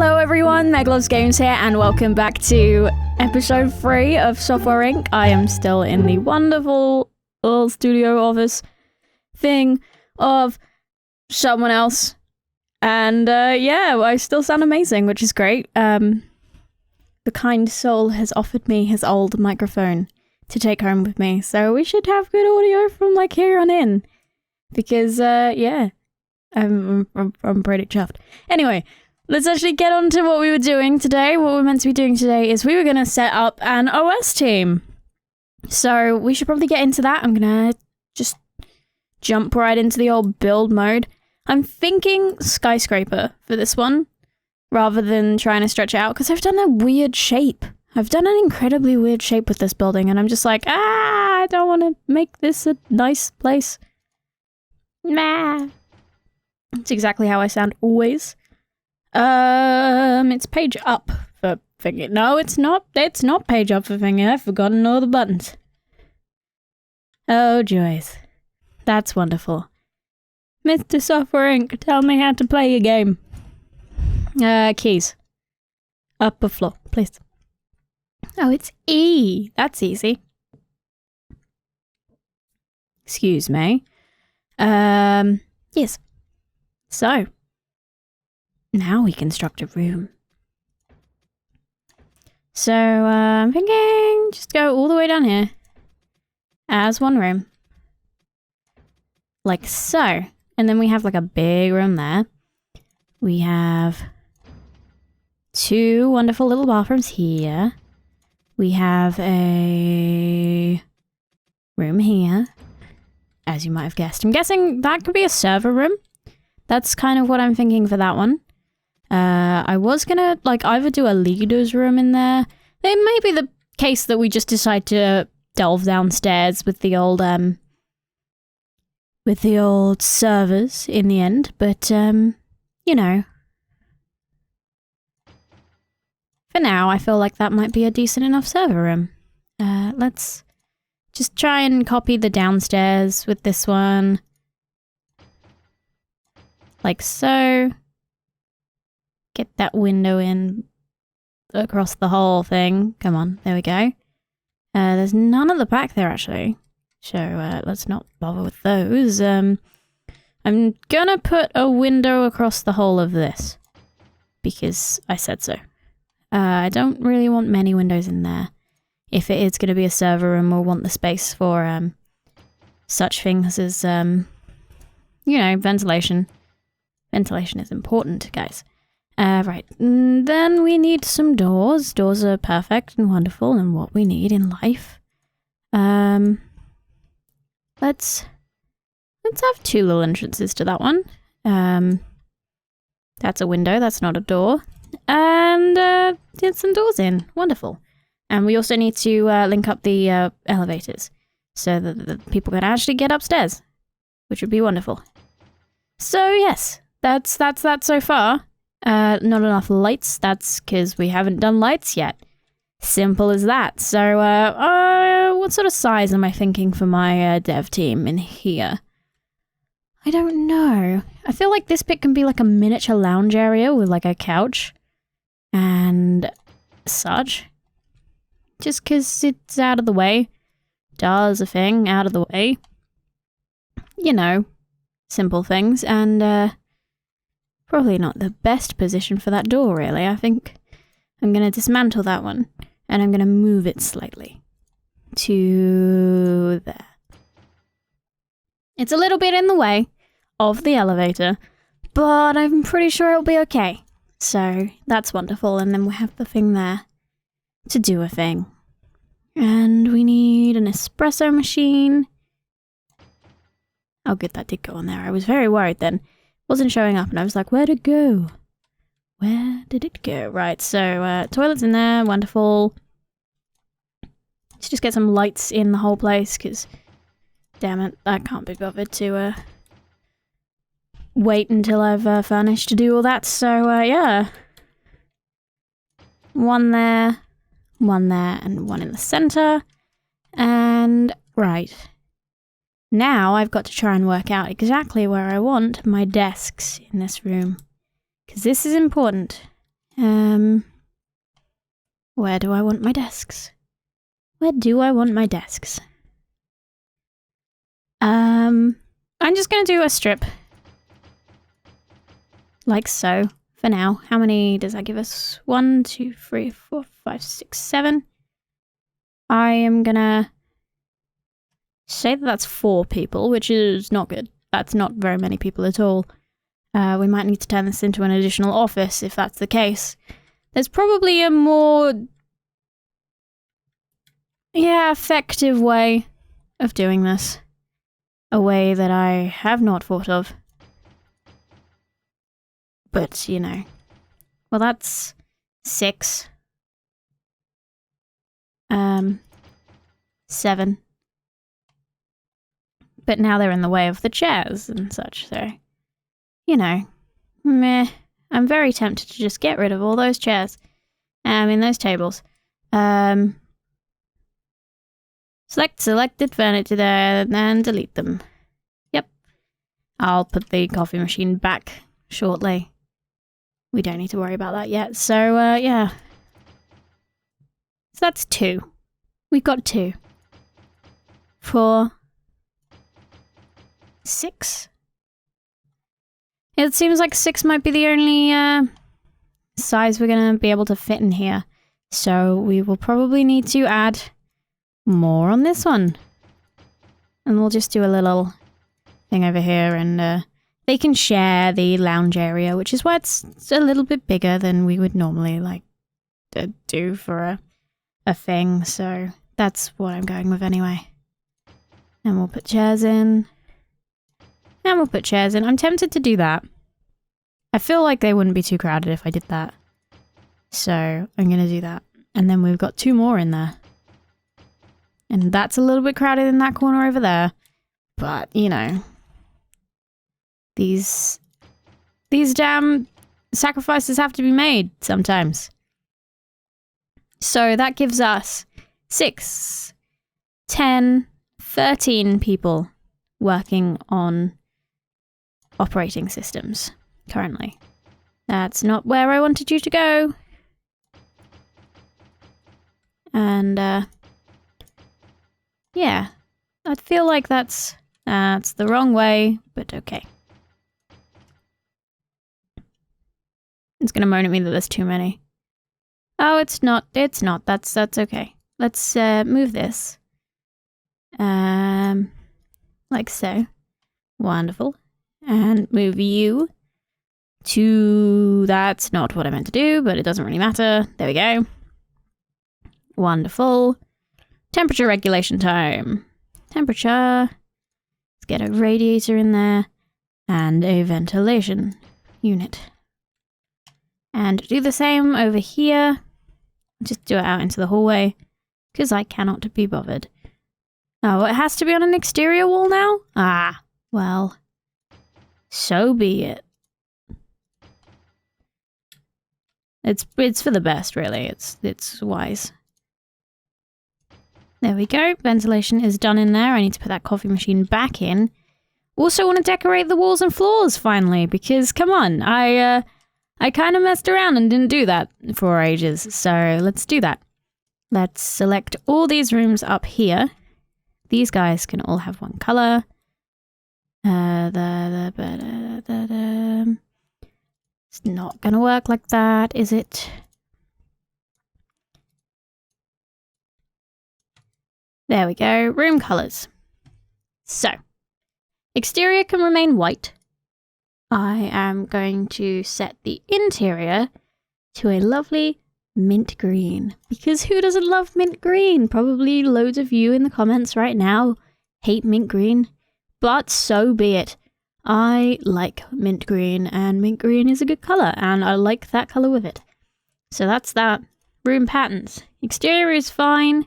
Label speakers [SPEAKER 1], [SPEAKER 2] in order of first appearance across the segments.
[SPEAKER 1] Hello everyone, Meg Loves Games here, and welcome back to episode 3 of Software Inc. I am still in the wonderful little studio office thing of someone else. And yeah, I still sound amazing, which is great. The kind soul has offered me his old microphone to take home with me, so we should have good audio from like here on in. Because yeah, I'm pretty chuffed. Anyway, let's actually get on to what we were doing today. What we're meant to be doing today is we were going to set up an OS team. So we should probably get into that. I'm going to just jump right into the old build mode. I'm thinking skyscraper for this one, rather than trying to stretch it out, because I've done a weird shape. I've done an incredibly weird shape with this building, and I'm just like, I don't want to make this a nice place. Nah. It's exactly how I sound always. It's page up for finger. No, it's not. It's not page up for finger. I've forgotten all the buttons. Oh, joys. That's wonderful. Mr. Software Inc., tell me how to play your game. Keys. Upper floor, please. Oh, it's E. That's easy. Excuse me. Yes. So, now we construct a room. So, I'm thinking just go all the way down here as one room. Like so. And then we have like a big room there. We have 2 wonderful little bathrooms here. We have a room here, as you might have guessed. I'm guessing that could be a server room. That's kind of what I'm thinking for that one. I was gonna like either do a leader's room in there. It may be the case that we just decide to delve downstairs with the old servers in the end, but you know. For now, I feel like that might be a decent enough server room. Let's just try and copy the downstairs with this one. Like so. Get that window in across the whole thing. Come on, there we go. There's none at the back there, actually. So let's not bother with those. I'm gonna put a window across the whole of this. Because I said so. I don't really want many windows in there. If it is gonna be a server room, we'll want the space for such things as, you know, ventilation. Ventilation is important, guys. Right, then we need some doors. Doors are perfect and wonderful and what we need in life. Let's have 2 little entrances to that one. That's a window, that's not a door. And get some doors in. Wonderful. And we also need to link up the elevators so that the people can actually get upstairs, which would be wonderful. So yes, that's that so far. Not enough lights. That's because we haven't done lights yet. Simple as that. So, what sort of size am I thinking for my dev team in here? I don't know. I feel like this bit can be like a miniature lounge area with like a couch and such. Just because it's out of the way. Does a thing out of the way. You know, simple things. And, probably not the best position for that door, really. I think I'm going to dismantle that one, and I'm going to move it slightly to there. It's a little bit in the way of the elevator, but I'm pretty sure it'll be okay. So that's wonderful, and then we have the thing there to do a thing. And we need an espresso machine. Oh good, that did go on there. I was very worried then. Wasn't showing up and I was like, where'd it go? Where did it go? Right, so toilet's in there, wonderful. Let's just get some lights in the whole place because damn it, I can't be bothered to wait until I've furnished to do all that. So yeah. One there, and one in the center. And right. Now I've got to try and work out exactly where I want my desks in this room. Because this is important. Where do I want my desks? Where do I want my desks? I'm just gonna do a strip. Like so, for now. How many does that give us? 1, 2, 3, 4, 5, 6, 7. I am gonna say that that's 4 people, which is not good. That's not very many people at all. We might need to turn this into an additional office if that's the case. There's probably a more... effective way of doing this. A way that I have not thought of. But, you know. Well, that's 6. 7. But now they're in the way of the chairs and such, so... You know. Meh. I'm very tempted to just get rid of all those chairs. Those tables. Select selected furniture there, and delete them. Yep. I'll put the coffee machine back shortly. We don't need to worry about that yet, so, yeah. So that's 2. We've got 2. 4. 6. It seems like 6 might be the only, size we're gonna be able to fit in here. So we will probably need to add more on this one. And we'll just do a little thing over here and, they can share the lounge area, which is why it's a little bit bigger than we would normally, like, do for a thing. So that's what I'm going with anyway. And we'll put chairs in. And we'll put chairs in. I'm tempted to do that. I feel like they wouldn't be too crowded if I did that. So I'm going to do that. And then we've got 2 more in there. And that's a little bit crowded in that corner over there. But, you know... These damn sacrifices have to be made sometimes. So that gives us 6, 10, 13 people working on operating systems currently. That's not where I wanted you to go. And, yeah. I feel like that's the wrong way, but okay. It's gonna moan at me that there's too many. Oh, it's not. It's not. That's okay. Let's move this. Like so. Wonderful. And move you to... That's not what I meant to do, but it doesn't really matter. There we go. Wonderful. Temperature regulation time. Temperature. Let's get a radiator in there. And a ventilation unit. And do the same over here. Just do it out into the hallway. Because I cannot be bothered. Oh, it has to be on an exterior wall now? Ah, well. So be it. It's for the best, really. It's wise. There we go. Ventilation is done in there. I need to put that coffee machine back in. Also want to decorate the walls and floors, finally. Because, come on, I kind of messed around and didn't do that for ages, so let's do that. Let's select all these rooms up here. These guys can all have one color. It's not gonna work like that, is it? There we go, room colors. So, exterior can remain white. I am going to set the interior to a lovely mint green. Because who doesn't love mint green? Probably loads of you in the comments right now hate mint green. But so be it. I like mint green, and mint green is a good colour, and I like that colour with it. So that's that. Room patterns. Exterior is fine.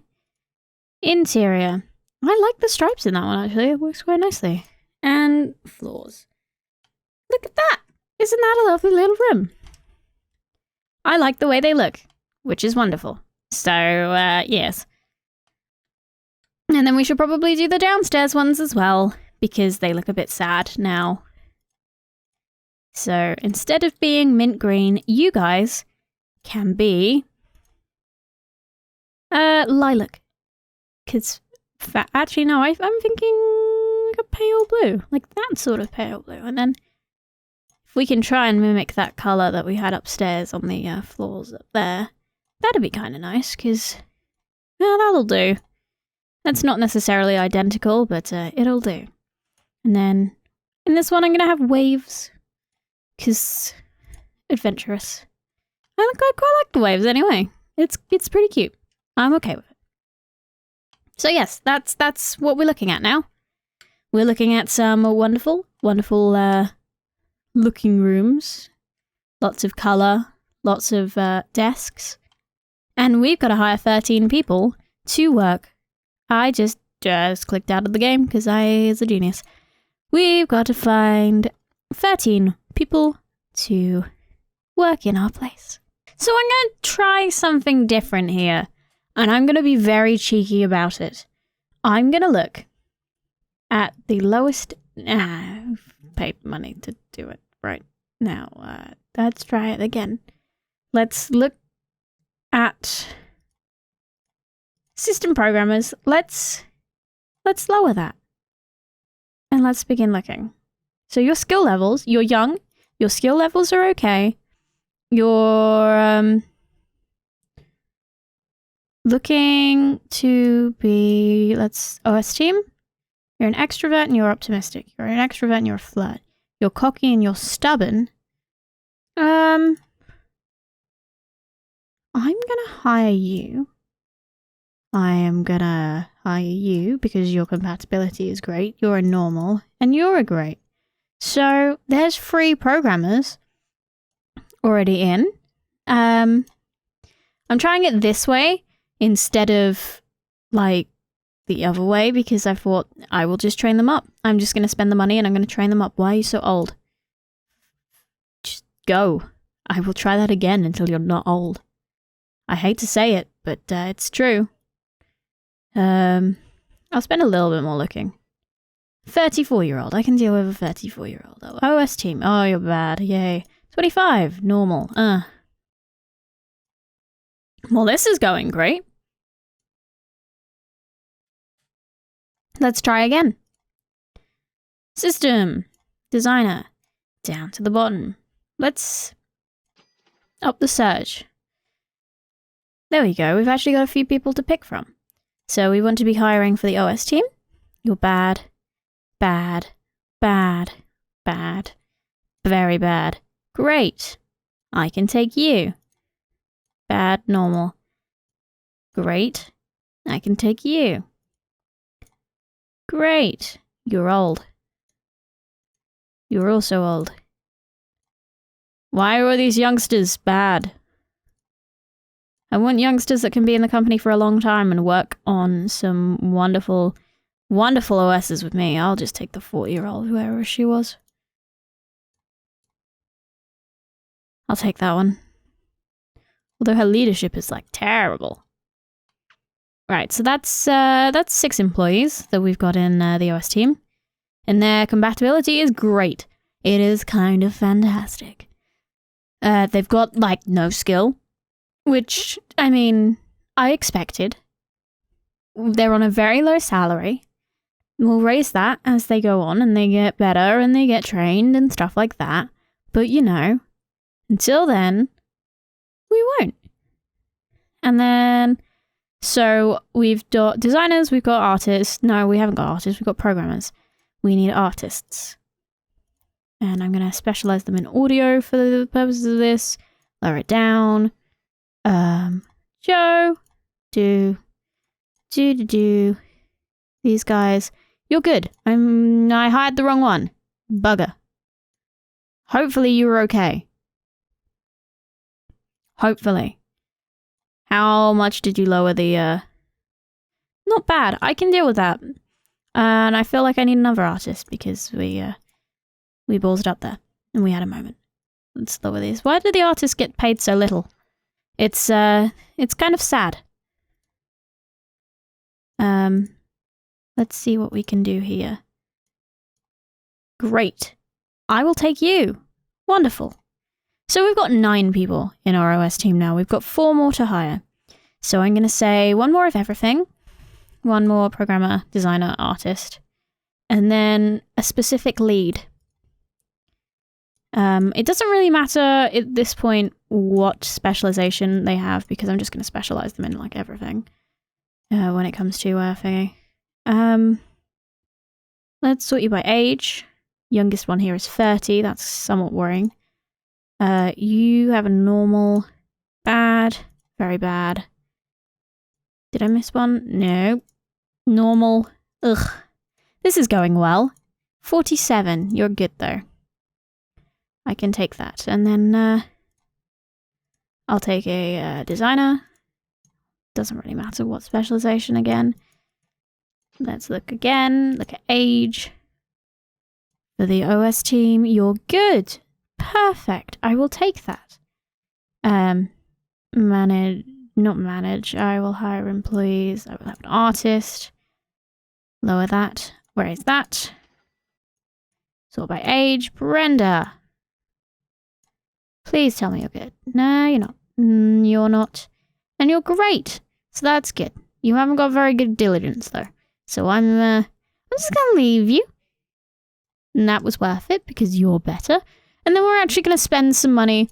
[SPEAKER 1] Interior. I like the stripes in that one, actually. It works quite nicely. And floors. Look at that! Isn't that a lovely little room? I like the way they look, which is wonderful. So, yes. And then we should probably do the downstairs ones as well, because they look a bit sad now. So, instead of being mint green, you guys can be lilac. Because, actually, no, I'm thinking a pale blue. Like that sort of pale blue. And then if we can try and mimic that colour that we had upstairs on the floors up there, that'd be kind of nice, because, that'll do. That's not necessarily identical, but it'll do. And then in this one, I'm going to have waves, because adventurous. I quite like the waves anyway. It's pretty cute. I'm okay with it. So yes, that's what we're looking at now. We're looking at some wonderful looking rooms. Lots of colour, lots of desks. And we've got to hire 13 people to work. I just clicked out of the game because I is a genius. We've got to find 13 people to work in our place. So I'm going to try something different here. And I'm going to be very cheeky about it. I'm going to look at the lowest... paid money to do it right now. Let's try it again. Let's look at system programmers. Let's lower that. And let's begin looking. So your skill levels, you're young, your skill levels are okay. You're looking to be, OS team. You're an extrovert and you're optimistic. You're an extrovert and you're a flirt. You're cocky and you're stubborn. I'm gonna hire you. I am gonna hire you because your compatibility is great. You're a normal and you're a great. So there's 3 programmers already in. I'm trying it this way instead of like the other way because I thought I will just train them up. I'm just going to spend the money and I'm going to train them up. Why are you so old? Just go. I will try that again until you're not old. I hate to say it, but it's true. I'll spend a little bit more looking. 34-year-old. I can deal with a 34-year-old. Oh, OS team. Oh, you're bad. Yay. 25. Normal. Well, this is going great. Let's try again. System. Designer. Down to the bottom. Let's up the search. There we go. We've actually got a few people to pick from. So we want to be hiring for the OS team. You're bad. Bad. Bad. Bad. Very bad. Great. I can take you. Bad. Normal. Great. I can take you. Great. You're old. You're also old. Why are all these youngsters bad? I want youngsters that can be in the company for a long time and work on some wonderful, wonderful OSs with me. I'll just take the 40-year-old, whoever she was. I'll take that one. Although her leadership is like terrible. Right, so that's 6 employees that we've got in the OS team. And their compatibility is great. It is kind of fantastic. They've got, like, no skill. Which, I mean, I expected. They're on a very low salary. We'll raise that as they go on and they get better and they get trained and stuff like that. But, you know, until then, we won't. And then... So we've got designers, we've got artists. No, we haven't got artists, we've got programmers. We need artists. And I'm going to specialize them in audio for the purposes of this. Lower it down. Joe. Do. These guys. You're good. I hired the wrong one. Bugger. Hopefully you were okay. Hopefully. How much did you lower the, Not bad. I can deal with that. And I feel like I need another artist because we balls it up there. And we had a moment. Let's lower these. Why did the artists get paid so little? It's kind of sad. Let's see what we can do here. Great. I will take you. Wonderful. So we've got 9 people in our OS team now. We've got 4 more to hire. So I'm going to say 1 more of everything, 1 more programmer, designer, artist, and then a specific lead. It doesn't really matter at this point what specialization they have, because I'm just going to specialize them in like everything when it comes to thingy. Let's sort you by age. Youngest one here is 30. That's somewhat worrying. You have a normal, bad, very bad. Did I miss one? No. Normal. Ugh. This is going well. 47. You're good though. I can take that. And then I'll take a designer. Doesn't really matter what specialization again. Let's look again. Look at age. For the OS team, you're good. Perfect. I will take that. Not manage. I will hire employees. I will have an artist. Lower that. Where is that? Sort by age. Brenda. Please tell me you're good. No, you're not. You're not. And you're great. So that's good. You haven't got very good diligence though. So I'm just gonna leave you. And that was worth it because you're better. And then we're actually gonna spend some money.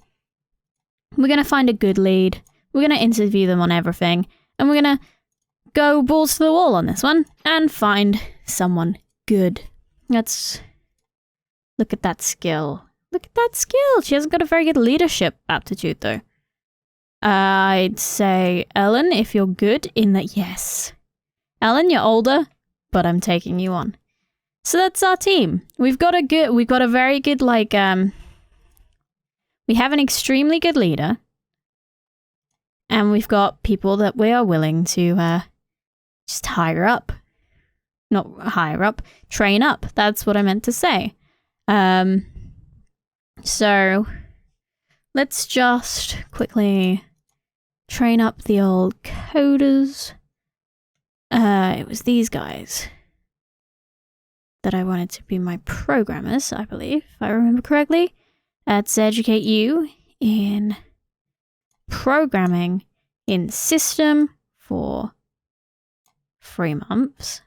[SPEAKER 1] We're gonna find a good lead. We're gonna interview them on everything. And we're gonna go balls to the wall on this one and find someone good. Let's look at that skill. Look at that skill. She hasn't got a very good leadership aptitude though. I'd say Ellen, if you're good in that, yes. Ellen, you're older, but I'm taking you on. So that's our team. We've got a very good, like, we have an extremely good leader. And we've got people that we are willing to, just hire up. Not hire up, train up. That's what I meant to say. So let's just quickly train up the old coders. It was these guys that I wanted to be my programmers, I believe, if I remember correctly. To educate you in programming in system for 3 months.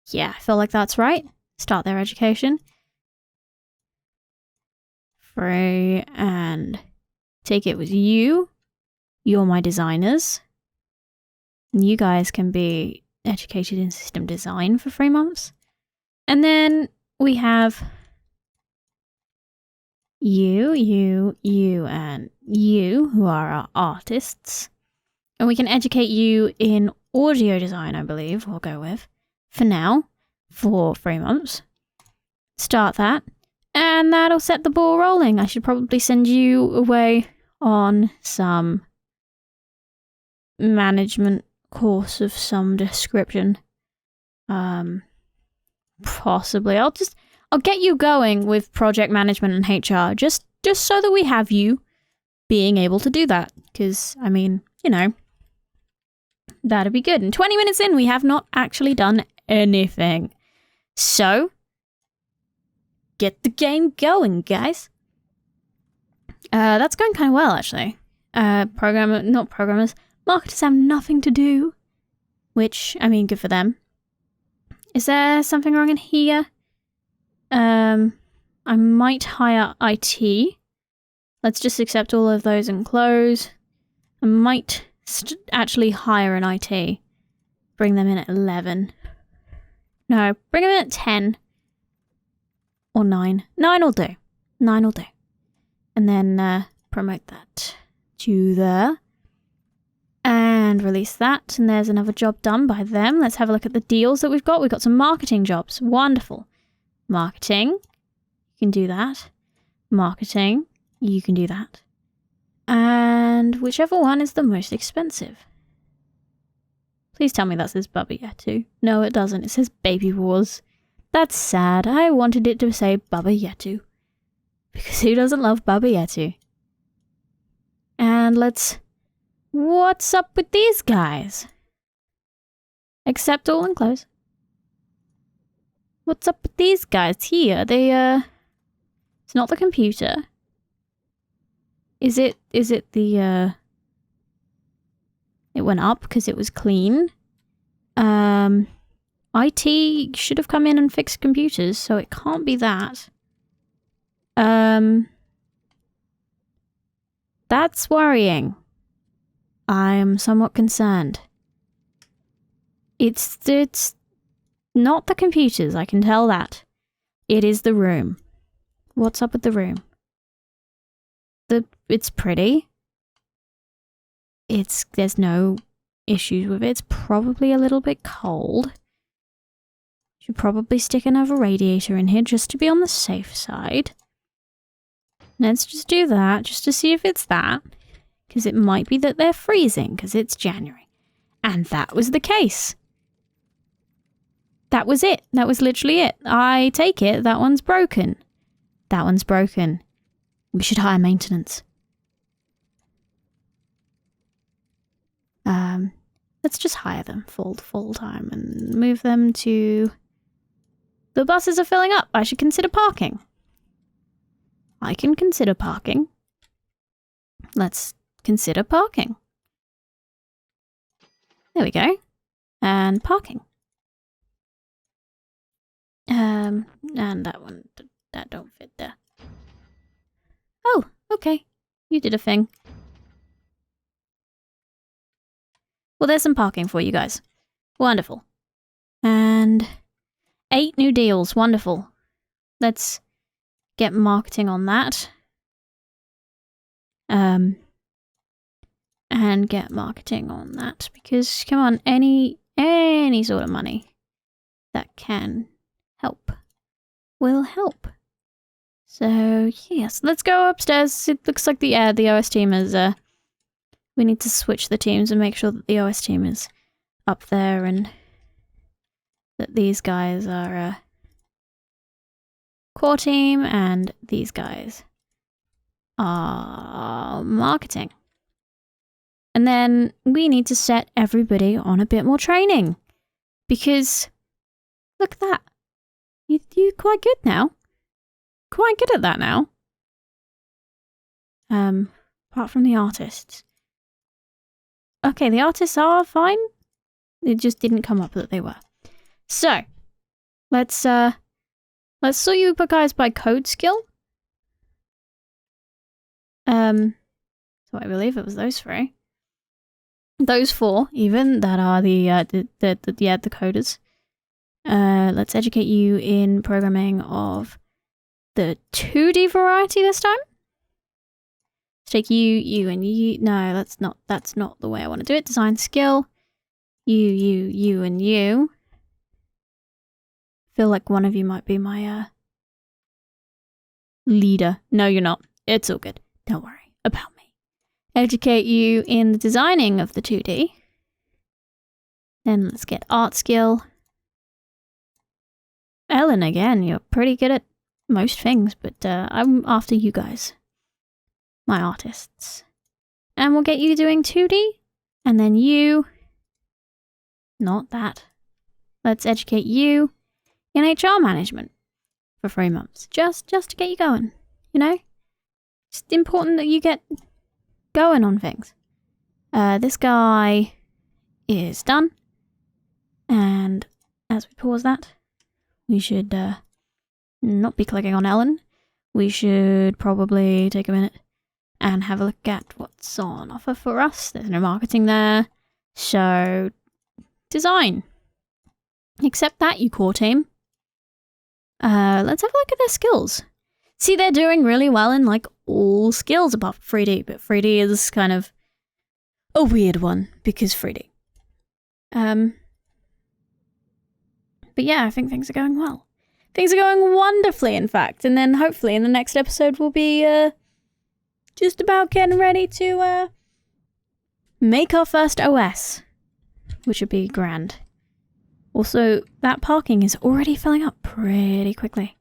[SPEAKER 1] Yeah, I feel like that's right. Start their education. Free, and take it with you. You're my designers. And you guys can be educated in system design for 3 months. And then we have you, and you, who are our artists. And we can educate you in audio design, I believe, we'll go with. For now, for 3 months. Start that. And that'll set the ball rolling. I should probably send you away on some management course of some description. Possibly. I'll get you going with project management and HR, just so that we have you being able to do that. Because, I mean, you know, that'd be good. And 20 minutes in, we have not actually done anything. So, get the game going, guys. That's going kind of well, actually. Marketers have nothing to do. Which, I mean, good for them. Is there something wrong in here? I might hire IT. Let's just accept all of those and close. I might actually hire an IT. Bring them in at 11. No, bring them in at 10. Or 9. 9 will do. 9 will do. And then promote that to there. And release that. And there's another job done by them. Let's have a look at the deals that we've got. We've got some marketing jobs. Wonderful. Marketing. You can do that. Marketing. You can do that. And whichever one is the most expensive. Please tell me that says Baba Yetu. No, it doesn't. It says Baby Wars. That's sad. I wanted it to say Baba Yetu. Because who doesn't love Baba Yetu? And what's up with these guys? Accept all and close. What's up with these guys here? It's not the computer. Is it the, it went up because it was clean? IT should have come in and fixed computers, so it can't be that. That's worrying. I'm somewhat concerned. It's not the computers, I can tell that. It is the room. What's up with the room? It's pretty. There's no issues with it. It's probably a little bit cold. Should probably stick another radiator in here just to be on the safe side. Let's just do that, just to see if it's that. Because it might be that they're freezing, because it's January. And that was the case. That was it. That was literally it. I take it that one's broken. That one's broken. We should hire maintenance. Let's just hire them full time and move them to... The buses are filling up. I should consider parking. I can consider parking. Let's consider parking. There we go. And parking. And that one, that don't fit there. Oh, okay. You did a thing. Well, there's some parking for you guys. Wonderful. And 8 new deals. Wonderful. Let's get marketing on that. And get marketing on that. Because, come on, any sort of money that can help will help. So, yes, let's go upstairs. It looks like the OS team is... we need to switch the teams and make sure that the OS team is up there and that these guys are core team and these guys are marketing. And then we need to set everybody on a bit more training. Because, look at that. You're quite good now. Quite good at that now. Apart from the artists. Okay, the artists are fine. It just didn't come up that they were. So, let's sort you guys by code skill. So I believe it was those 3. Those 4, even, that are the coders. Let's educate you in programming of the 2D variety this time. Let's take you, and you. No, that's not the way I want to do it. Design skill. You, and you. Feel like one of you might be my, leader. No, you're not. It's all good. Don't worry about me. Educate you in the designing of the 2D. Then let's get art skill. Ellen, again, you're pretty good at most things, but I'm after you guys. My artists. And we'll get you doing 2D. And then you... Not that. Let's educate you in HR management for 3 months. Just to get you going. You know? It's important that you get going on things. This guy is done. And as we pause that, we should not be clicking on Ellen. We should probably take a minute and have a look at what's on offer for us. There's no marketing there. So, design. Accept that, you core team. Let's have a look at their skills. See, they're doing really well in, like, all skills apart from 3D, but 3D is kind of a weird one, because 3D. But yeah, I think things are going well. Things are going wonderfully, in fact, and then hopefully in the next episode we'll be, just about getting ready to, make our first OS, which would be grand. Also, that parking is already filling up pretty quickly.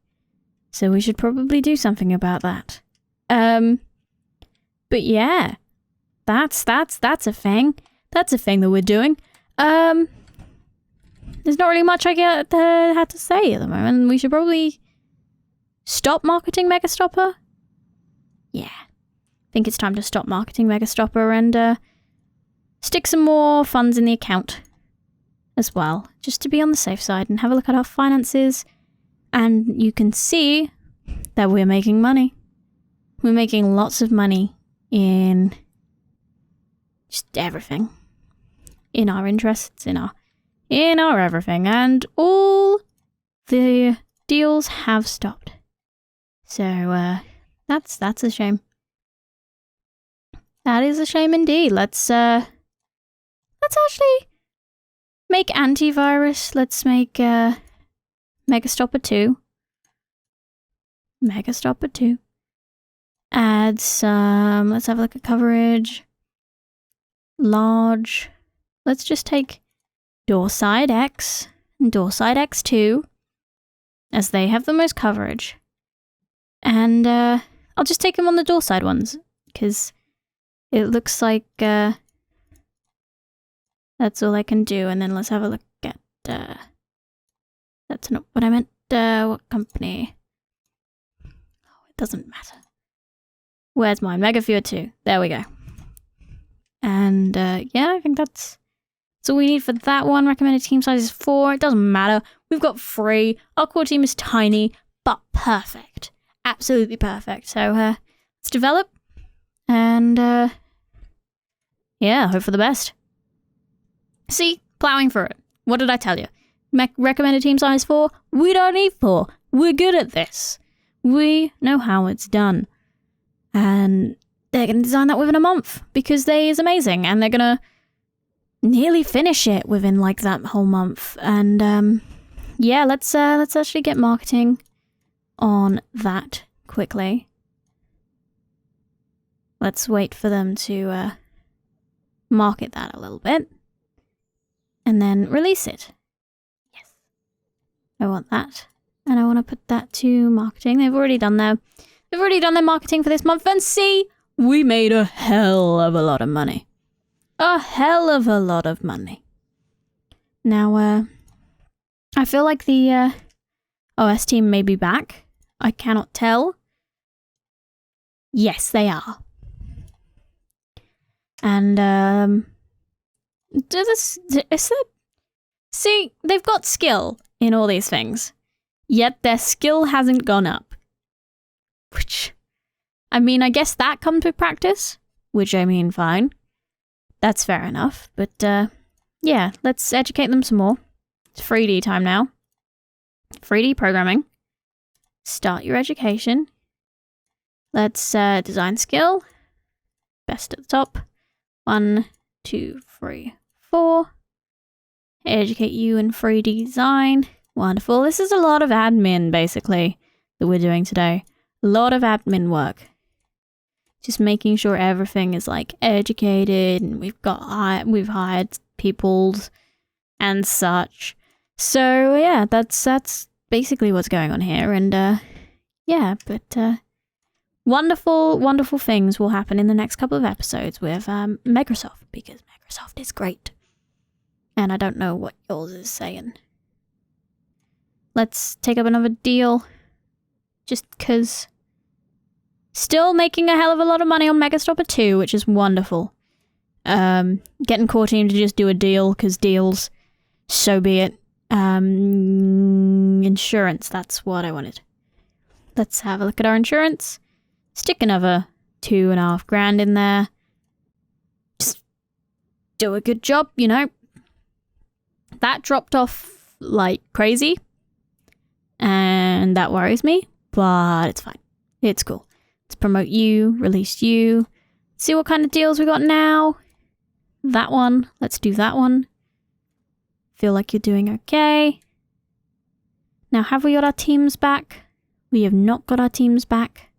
[SPEAKER 1] So we should probably do something about that. But yeah, that's a thing. That's a thing that we're doing. There's not really much I had to say at the moment. We should probably stop marketing Megastopper. Yeah, think it's time to stop marketing Megastopper and stick some more funds in the account as well, just to be on the safe side and have a look at our finances. And you can see that we're making money. We're making lots of money in just everything. In our interests, in our everything. And all the deals have stopped. So, that's a shame. That is a shame indeed. Let's actually make antivirus. Let's make, Megastopper 2. Megastopper 2. Add some, let's have a look at coverage. Large. Let's just take Doorside X and Doorside X2, as they have the most coverage. And I'll just take them on the Doorside ones, because it looks like that's all I can do. And then let's have a look at, that's not what I meant. What company? Oh, it doesn't matter. Where's mine? Megafear 2. There we go. And yeah, I think that's all we need for that one. Recommended team size is 4. It doesn't matter. We've got 3. Our core team is tiny, but perfect. Absolutely perfect. So let's develop. And yeah, hope for the best. See, plowing through it. What did I tell you? Recommended team size 4? We don't need 4. We're good at this. We know how it's done. And they're going to design that within a month because they is amazing. And they're going to nearly finish it within like that whole month. And yeah, let's actually get marketing on that quickly. Let's wait for them to market that a little bit. And then release it. Yes. I want that. And I want to put that to marketing. They've already done their marketing for this month. And see, we made a hell of a lot of money. A hell of a lot of money. Now, I feel like the OS team may be back. I cannot tell. Yes, they are. And, see, they've got skill in all these things, yet their skill hasn't gone up. Which, I mean, I guess that comes with practice, which I mean, fine. That's fair enough, but, yeah, let's educate them some more. It's 3D time now. 3D programming. Start your education. Let's, design skill. Best at the top. 1, 2, 3, 4. Educate you in 3D design. Wonderful. This is a lot of admin, basically, that we're doing today. A lot of admin work. Just making sure everything is, like, educated, and we've hired people and such. So, yeah, that's basically what's going on here. And, yeah, but, wonderful, wonderful things will happen in the next couple of episodes with Microsoft, because Microsoft is great. And I don't know what yours is saying. Let's take up another deal. Just because. Still making a hell of a lot of money on Megastopper 2, which is wonderful. Getting core team to just do a deal, because deals, so be it. Insurance, that's what I wanted. Let's have a look at our insurance. Stick another 2.5 grand in there. Just do a good job, you know. That dropped off like crazy. And that worries me, but it's fine. It's cool. Let's promote you, release you. See what kind of deals we got now. That one. Let's do that one. Feel like you're doing okay. Now, have we got our teams back? We have not got our teams back.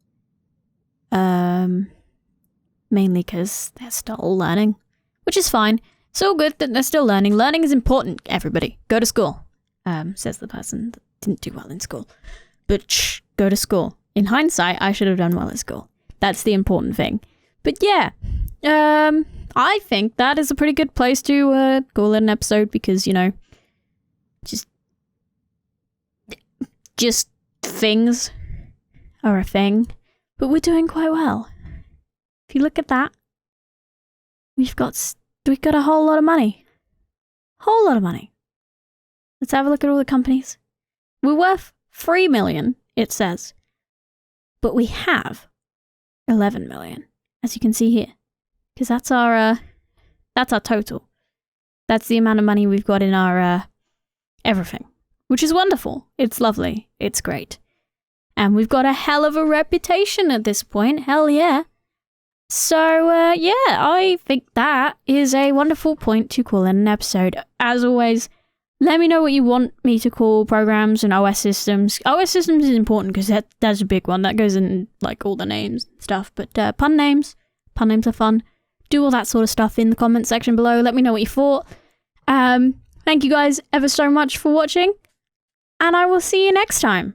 [SPEAKER 1] Mainly because they're still learning, which is fine. It's all good that they're still learning. Learning is important, everybody. Go to school, says the person that didn't do well in school. But shh, go to school. In hindsight, I should have done well at school. That's the important thing. But yeah, I think that is a pretty good place to call it an episode because, you know, just things are a thing. But we're doing quite well. if you look at that, we've got a whole lot of money. Whole lot of money. Let's have a look at all the companies. We're worth 3 million, it says. But we have 11 million, as you can see here. Because that's our total. That's the amount of money we've got in our everything. Which is wonderful. It's lovely. It's great. And we've got a hell of a reputation at this point. Hell yeah. So, yeah, I think that is a wonderful point to call in an episode. As always, let me know what you want me to call programs and OS systems. OS systems is important because that's a big one. That goes in, like, all the names and stuff. But pun names are fun. Do all that sort of stuff in the comment section below. Let me know what you thought. Thank you guys ever so much for watching. And I will see you next time.